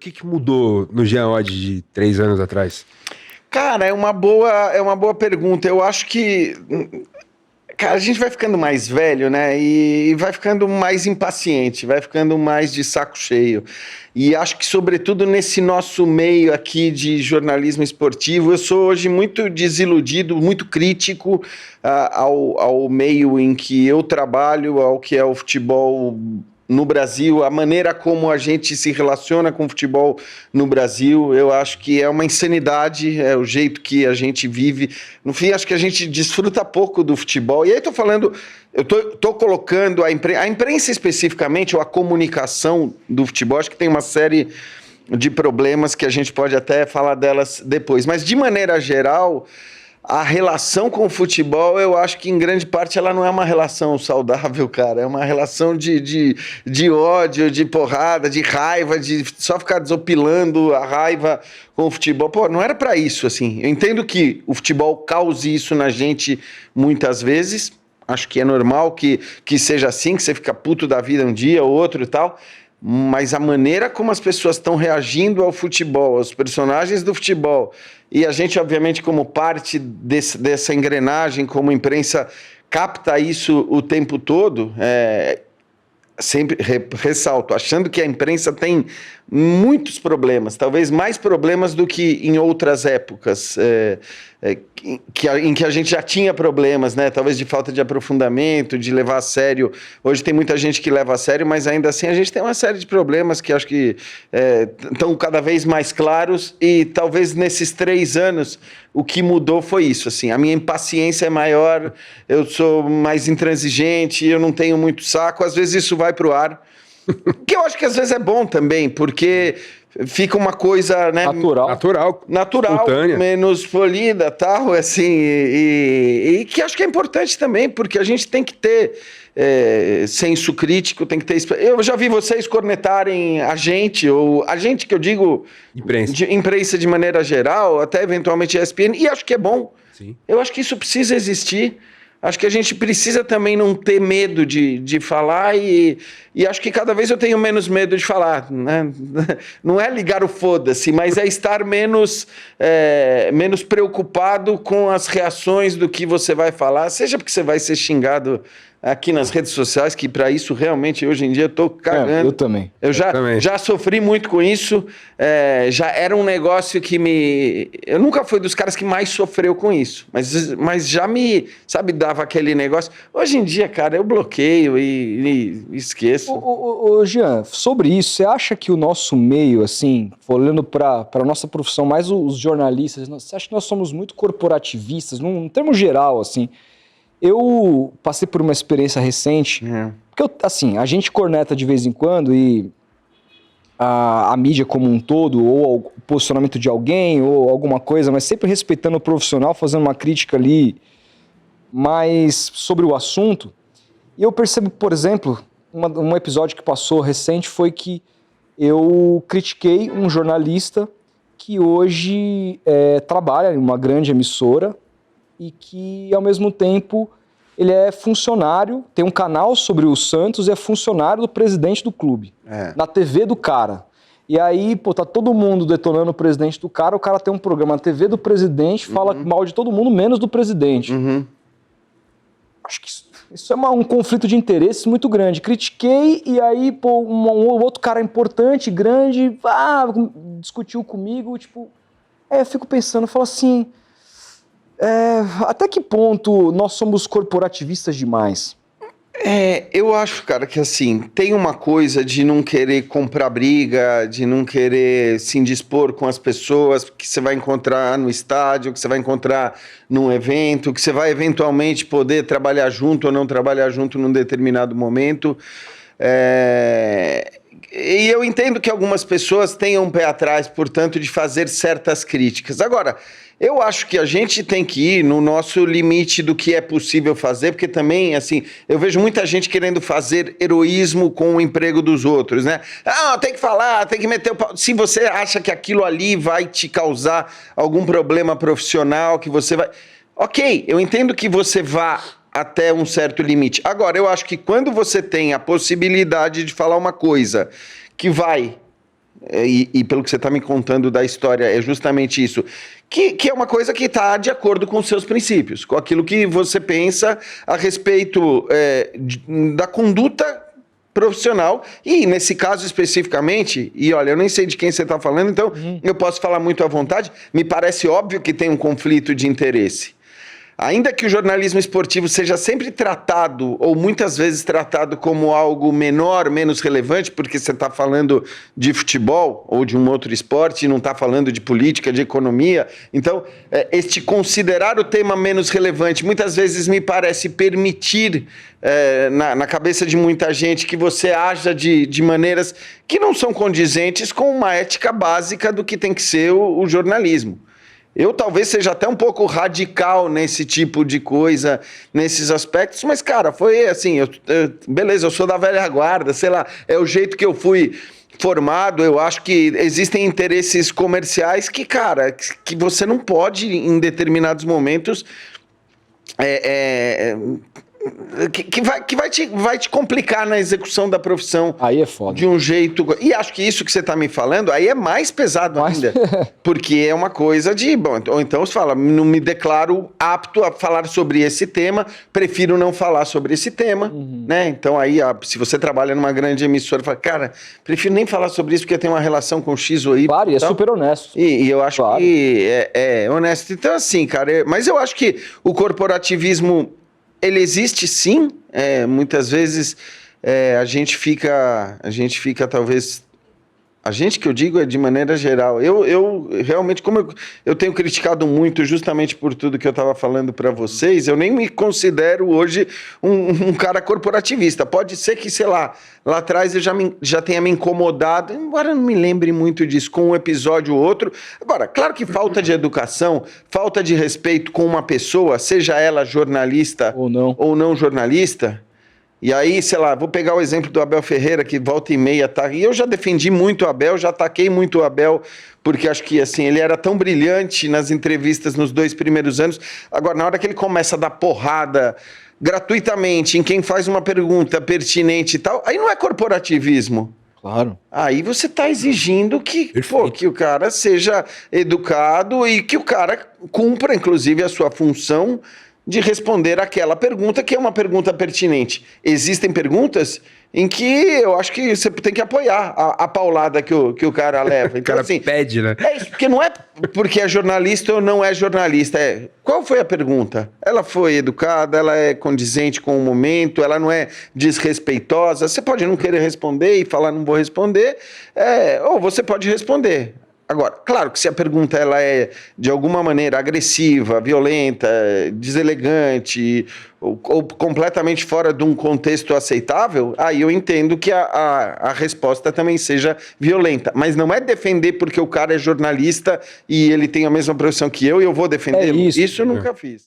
que mudou no Jean Oddi de 3 anos atrás? Cara, é uma boa pergunta. Eu acho que, cara, a gente vai ficando mais velho, né? E vai ficando mais impaciente, vai ficando mais de saco cheio. E acho que, sobretudo, nesse nosso meio aqui de jornalismo esportivo, eu sou hoje muito desiludido, muito crítico ao meio em que eu trabalho, ao que é o futebol no Brasil, a maneira como a gente se relaciona com o futebol no Brasil. Eu acho que é uma insanidade, é o jeito que a gente vive. No fim, acho que a gente desfruta pouco do futebol. E aí estou falando, eu tô colocando a imprensa especificamente, ou a comunicação do futebol, acho que tem uma série de problemas que a gente pode até falar delas depois. Mas, de maneira geral, a relação com o futebol, eu acho que em grande parte ela não é uma relação saudável, cara. É uma relação de ódio, de porrada, de raiva, de só ficar desopilando a raiva com o futebol. Pô, não era pra isso, assim. Eu entendo que o futebol cause isso na gente muitas vezes. Acho que é normal que seja assim, que você fica puto da vida um dia ou outro e tal. Mas a maneira como as pessoas estão reagindo ao futebol, aos personagens do futebol, e a gente, obviamente, como parte dessa engrenagem, como imprensa, capta isso o tempo todo, sempre ressalto, achando que a imprensa tem muitos problemas, talvez mais problemas do que em outras épocas, em que a gente já tinha problemas, né? Talvez de falta de aprofundamento, de levar a sério. Hoje tem muita gente que leva a sério, mas ainda assim a gente tem uma série de problemas que acho que estão cada vez mais claros, e talvez nesses 3 anos o que mudou foi isso, assim, a minha impaciência é maior, eu sou mais intransigente, eu não tenho muito saco, às vezes isso vai pro ar, que eu acho que às vezes é bom também, porque fica uma coisa, né, Natural, espontânea, menos polida, tal, assim, e que acho que é importante também, porque a gente tem que ter senso crítico, tem que ter... Eu já vi vocês cornetarem a gente, ou a gente que eu digo... Imprensa de maneira geral, até eventualmente ESPN, e acho que é bom. Sim. Eu acho que isso precisa existir. Acho que a gente precisa também não ter medo de falar, e acho que cada vez eu tenho menos medo de falar, né? Não é ligar o foda-se, mas é estar menos preocupado com as reações do que você vai falar, seja porque você vai ser xingado aqui nas redes sociais, que para isso realmente hoje em dia eu tô cagando. Eu também. Eu já sofri muito com isso, já era um negócio que eu nunca fui dos caras que mais sofreu com isso, mas já me, sabe, dava aquele negócio. Hoje em dia, cara, eu bloqueio e esqueço. Ô, Jean, sobre isso, você acha que o nosso meio, assim, olhando para a nossa profissão, mais os jornalistas, você acha que nós somos muito corporativistas, num termo geral, assim? Eu passei por uma experiência recente, porque assim, a gente corneta de vez em quando, e a mídia como um todo, ou o posicionamento de alguém, ou alguma coisa, mas sempre respeitando o profissional, fazendo uma crítica ali mais sobre o assunto. E eu percebo, por exemplo, um episódio que passou recente foi que eu critiquei um jornalista que hoje trabalha em uma grande emissora, e que, ao mesmo tempo, ele é funcionário, tem um canal sobre o Santos e é funcionário do presidente do clube, na TV do cara. E aí, pô, tá todo mundo detonando o presidente do cara, o cara tem um programa na TV do presidente, fala mal de todo mundo, menos do presidente. Acho que isso é um conflito de interesses muito grande. Critiquei, e aí, pô, um outro cara importante, grande, discutiu comigo, tipo... eu fico pensando, falo assim... até que ponto nós somos corporativistas demais? Eu acho, cara, que assim, tem uma coisa de não querer comprar briga, de não querer se indispor com as pessoas que você vai encontrar no estádio, que você vai encontrar num evento, que você vai eventualmente poder trabalhar junto ou não trabalhar junto num determinado momento. E eu entendo que algumas pessoas tenham um pé atrás, portanto, de fazer certas críticas. Agora, eu acho que a gente tem que ir no nosso limite do que é possível fazer, porque também, assim, eu vejo muita gente querendo fazer heroísmo com o emprego dos outros, né? Tem que falar, tem que meter o pau. Se você acha que aquilo ali vai te causar algum problema profissional, que você vai... Ok, eu entendo que você vá até um certo limite. Agora, eu acho que quando você tem a possibilidade de falar uma coisa que vai e pelo que você está me contando da história, é justamente isso, que é uma coisa que está de acordo com os seus princípios, com aquilo que você pensa a respeito da conduta profissional, e nesse caso especificamente, e olha, eu nem sei de quem você está falando, então eu posso falar muito à vontade, me parece óbvio que tem um conflito de interesse. Ainda que o jornalismo esportivo seja sempre tratado, ou muitas vezes tratado como algo menor, menos relevante, porque você está falando de futebol ou de um outro esporte e não está falando de política, de economia. Então, este considerar o tema menos relevante, muitas vezes me parece permitir, na cabeça de muita gente, que você haja de maneiras que não são condizentes com uma ética básica do que tem que ser o jornalismo. Eu talvez seja até um pouco radical nesse tipo de coisa, nesses aspectos, mas, cara, foi assim, beleza, eu sou da velha guarda, sei lá, é o jeito que eu fui formado. Eu acho que existem interesses comerciais que, cara, que você não pode, em determinados momentos, que vai te complicar na execução da profissão. Aí é foda. De um jeito... E acho que isso que você está me falando, aí é mais pesado ainda. Porque é uma coisa de... Bom, ou então você fala, não me declaro apto a falar sobre esse tema, prefiro não falar sobre esse tema, né? Então aí, se você trabalha numa grande emissora, fala, cara, prefiro nem falar sobre isso porque tem uma relação com X ou Y. Claro, e é super honesto. E eu acho que é honesto. Então assim, cara, mas eu acho que o corporativismo... Ele existe sim, muitas vezes a gente fica talvez... A gente que eu digo é de maneira geral. Eu realmente, como eu tenho criticado muito justamente por tudo que eu estava falando para vocês, eu nem me considero hoje um cara corporativista. Pode ser que, sei lá atrás eu já tenha me incomodado, embora eu não me lembre muito disso, com um episódio ou outro. Agora, claro que falta de educação, falta de respeito com uma pessoa, seja ela jornalista ou não jornalista... E aí, sei lá, vou pegar o exemplo do Abel Ferreira, que volta e meia tá... E eu já defendi muito o Abel, já ataquei muito o Abel, porque acho que, assim, ele era tão brilhante nas entrevistas nos 2 primeiros anos. Agora, na hora que ele começa a dar porrada gratuitamente em quem faz uma pergunta pertinente e tal, aí não é corporativismo. Claro. Aí você está exigindo que o cara seja educado e que o cara cumpra, inclusive, a sua função de responder aquela pergunta, que é uma pergunta pertinente. Existem perguntas em que eu acho que você tem que apoiar a paulada que o cara leva. Então, o cara assim, pede, né? É isso, porque não é porque é jornalista ou não é jornalista. Qual foi a pergunta? Ela foi educada, ela é condizente com o momento, ela não é desrespeitosa. Você pode não querer responder e falar não vou responder, ou você pode responder. Agora, claro que se a pergunta ela é de alguma maneira agressiva, violenta, deselegante ou completamente fora de um contexto aceitável, aí eu entendo que a resposta também seja violenta. Mas não é defender porque o cara é jornalista e ele tem a mesma profissão que eu e eu vou defender. Isso eu nunca fiz.